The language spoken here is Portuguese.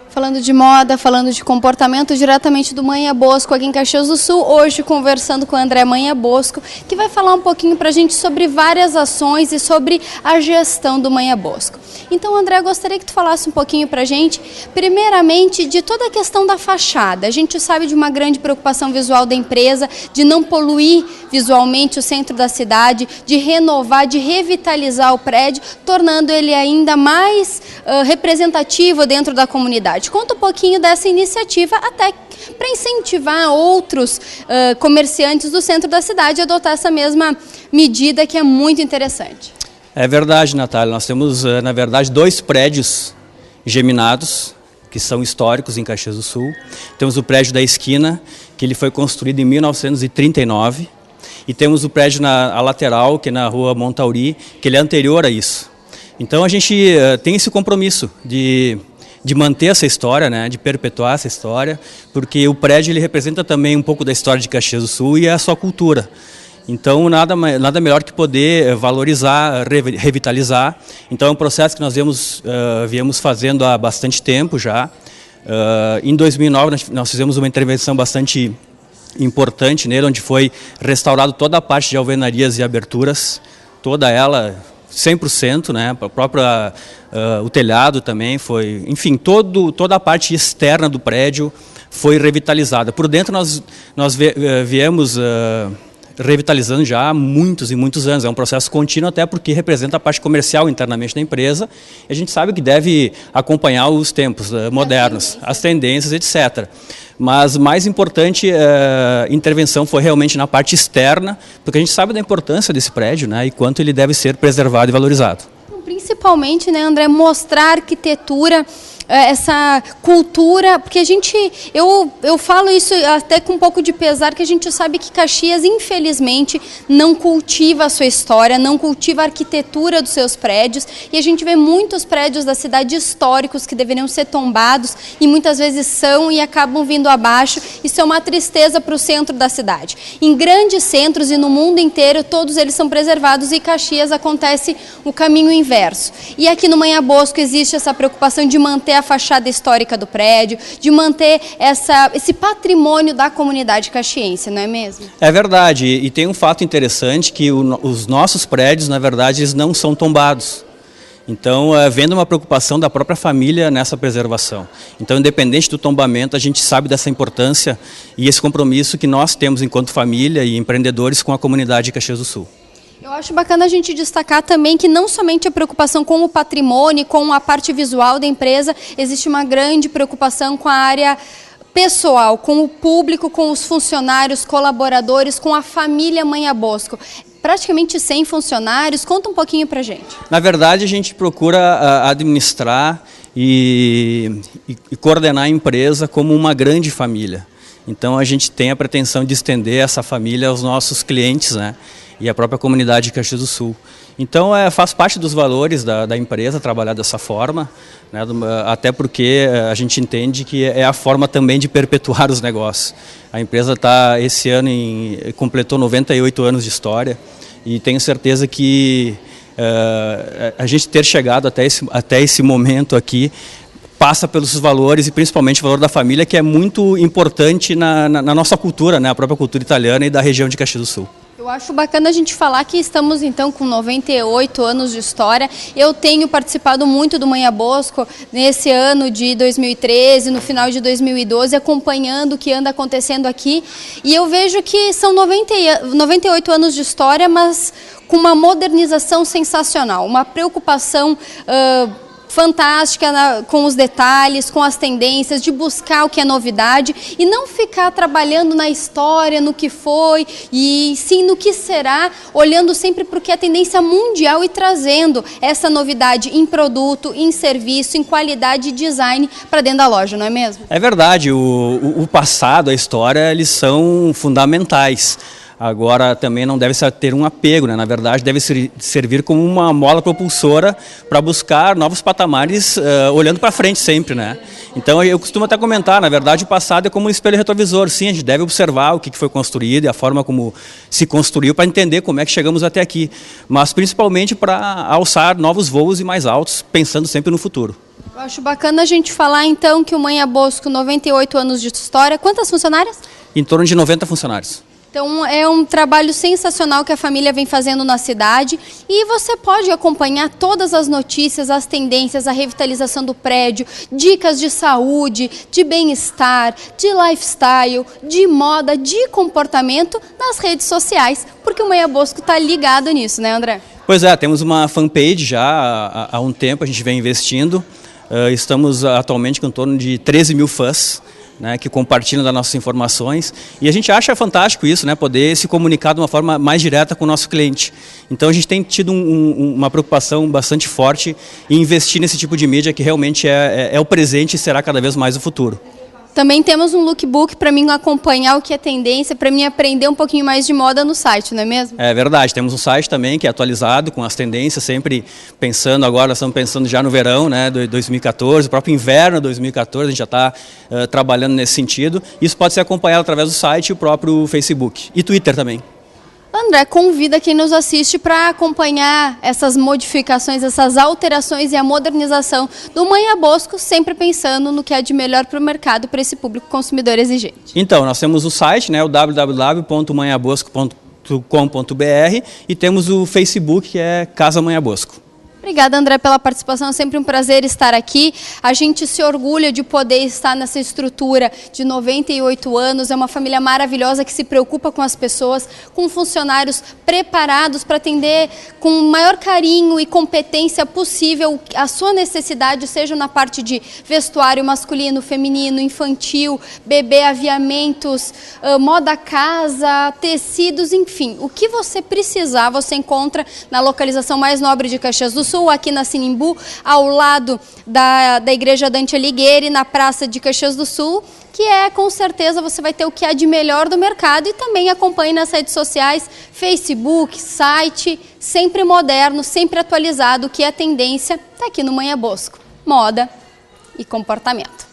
Falando de moda, falando de comportamento, diretamente do Manha Bosco, aqui em Caxias do Sul, hoje conversando com o André Manha Bosco, que vai falar um pouquinho para a gente sobre várias ações e sobre a gestão do Manha Bosco. Então, André, gostaria que tu falasse um pouquinho para a gente, primeiramente, de toda a questão da fachada. A gente sabe de uma grande preocupação visual da empresa, de não poluir visualmente o centro da cidade, de renovar, de revitalizar o prédio, tornando ele ainda mais representativo dentro da comunidade. Conta um pouquinho dessa iniciativa, até para incentivar outros comerciantes do centro da cidade a adotar essa mesma medida, que é muito interessante. É verdade, Natália. Nós temos, na verdade, 2 prédios geminados, que são históricos em Caxias do Sul. Temos o prédio da esquina, que ele foi construído em 1939, e temos o prédio na lateral, que é na rua Montauri, que ele é anterior a isso. Então a gente tem esse compromisso de manter essa história, né, de perpetuar essa história, porque o prédio ele representa também um pouco da história de Caxias do Sul e a sua cultura. Então nada melhor que poder valorizar, revitalizar. Então é um processo que nós viemos fazendo há bastante tempo já. Em 2009 nós fizemos uma intervenção bastante importante nele, onde foi restaurado toda a parte de alvenarias e aberturas, toda ela 100%, né? O telhado também foi, enfim, toda a parte externa do prédio foi revitalizada. Por dentro nós viemos revitalizando já há muitos e muitos anos. É um processo contínuo, até porque representa a parte comercial internamente da empresa, e a gente sabe que deve acompanhar os tempos modernos, as tendências, etc. Mas mais importante, a intervenção foi realmente na parte externa, porque a gente sabe da importância desse prédio, né, e quanto ele deve ser preservado e valorizado. Principalmente, né, André, mostrar a arquitetura, essa cultura, porque eu falo isso até com um pouco de pesar, que a gente sabe que Caxias, infelizmente, não cultiva a sua história, não cultiva a arquitetura dos seus prédios, e a gente vê muitos prédios da cidade históricos que deveriam ser tombados, e muitas vezes são e acabam vindo abaixo. Isso é uma tristeza para o centro da cidade. Em grandes centros e no mundo inteiro, todos eles são preservados, e Caxias acontece o caminho inverso. E aqui no Manha Bosco existe essa preocupação de manter a fachada histórica do prédio, de manter esse patrimônio da comunidade caxiense, não é mesmo? É verdade, e tem um fato interessante, que os nossos prédios, na verdade, eles não são tombados. Então, havendo uma preocupação da própria família nessa preservação. Então, independente do tombamento, a gente sabe dessa importância e esse compromisso que nós temos enquanto família e empreendedores com a comunidade de Caxias do Sul. Eu acho bacana a gente destacar também que não somente a preocupação com o patrimônio, com a parte visual da empresa, existe uma grande preocupação com a área pessoal, com o público, com os funcionários, colaboradores, com a família Manha Bosco. Praticamente 100 funcionários. Conta um pouquinho pra gente. Na verdade, a gente procura administrar e coordenar a empresa como uma grande família. Então a gente tem a pretensão de estender essa família aos nossos clientes, né? E a própria comunidade de Caxias do Sul. Então faz parte dos valores da empresa trabalhar dessa forma, né? Até porque a gente entende que é a forma também de perpetuar os negócios. A empresa esse ano completou 98 anos de história, e tenho certeza que a gente ter chegado até esse momento aqui passa pelos valores, e principalmente o valor da família, que é muito importante na nossa cultura, né? A própria cultura italiana e da região de Caxias do Sul. Eu acho bacana a gente falar que estamos então com 98 anos de história. Eu tenho participado muito do Manha Bosco nesse ano de 2013, no final de 2012, acompanhando o que anda acontecendo aqui. E eu vejo que são 98 anos de história, mas com uma modernização sensacional, uma preocupação fantástica com os detalhes, com as tendências, de buscar o que é novidade e não ficar trabalhando na história, no que foi, e sim no que será, olhando sempre para o que é tendência mundial e trazendo essa novidade em produto, em serviço, em qualidade e design para dentro da loja, não é mesmo? É verdade, o passado, a história, eles são fundamentais. Agora também não deve ter um apego, né? Na verdade deve servir como uma mola propulsora para buscar novos patamares, olhando para frente sempre, né? Então eu costumo até comentar, na verdade o passado é como um espelho retrovisor. Sim, a gente deve observar o que foi construído e a forma como se construiu para entender como é que chegamos até aqui, mas principalmente para alçar novos voos e mais altos, pensando sempre no futuro. Eu acho bacana a gente falar então que o Manha Bosco, 98 anos de história, quantas funcionárias? Em torno de 90 funcionários. Então é um trabalho sensacional que a família vem fazendo na cidade e você pode acompanhar todas as notícias, as tendências, a revitalização do prédio, dicas de saúde, de bem-estar, de lifestyle, de moda, de comportamento nas redes sociais, porque o Manha Bosco está ligado nisso, né, André? Pois é, temos uma fanpage já há um tempo, a gente vem investindo, estamos atualmente com em torno de 13 mil fãs, né, que compartilham das nossas informações, e a gente acha fantástico isso, né, poder se comunicar de uma forma mais direta com o nosso cliente. Então a gente tem tido uma preocupação bastante forte em investir nesse tipo de mídia que realmente é o presente e será cada vez mais o futuro. Também temos um lookbook para mim acompanhar o que é tendência, para mim aprender um pouquinho mais de moda no site, não é mesmo? É verdade, temos um site também que é atualizado com as tendências, sempre pensando agora, nós estamos pensando já no verão, né, de 2014, o próprio inverno de 2014, a gente já está trabalhando nesse sentido. Isso pode ser acompanhado através do site e o próprio Facebook e Twitter também. André, convida quem nos assiste para acompanhar essas modificações, essas alterações e a modernização do Manha Bosco, sempre pensando no que é de melhor para o mercado, para esse público consumidor exigente. Então, nós temos o site, né, o www.manhabosco.com.br e temos o Facebook, que é Casa Manha Bosco. Obrigada, André, pela participação. É sempre um prazer estar aqui. A gente se orgulha de poder estar nessa estrutura de 98 anos. É uma família maravilhosa que se preocupa com as pessoas, com funcionários preparados para atender com o maior carinho e competência possível a sua necessidade, seja na parte de vestuário masculino, feminino, infantil, bebê, aviamentos, moda casa, tecidos, enfim. O que você precisar, você encontra na localização mais nobre de Caxias do Sul, aqui na Sinimbu, ao lado da Igreja Dante Alighieri, na Praça de Caxias do Sul, que com certeza você vai ter o que há de melhor do mercado, e também acompanhe nas redes sociais, Facebook, site, sempre moderno, sempre atualizado, o que é tendência, está aqui no Manha Bosco, moda e comportamento.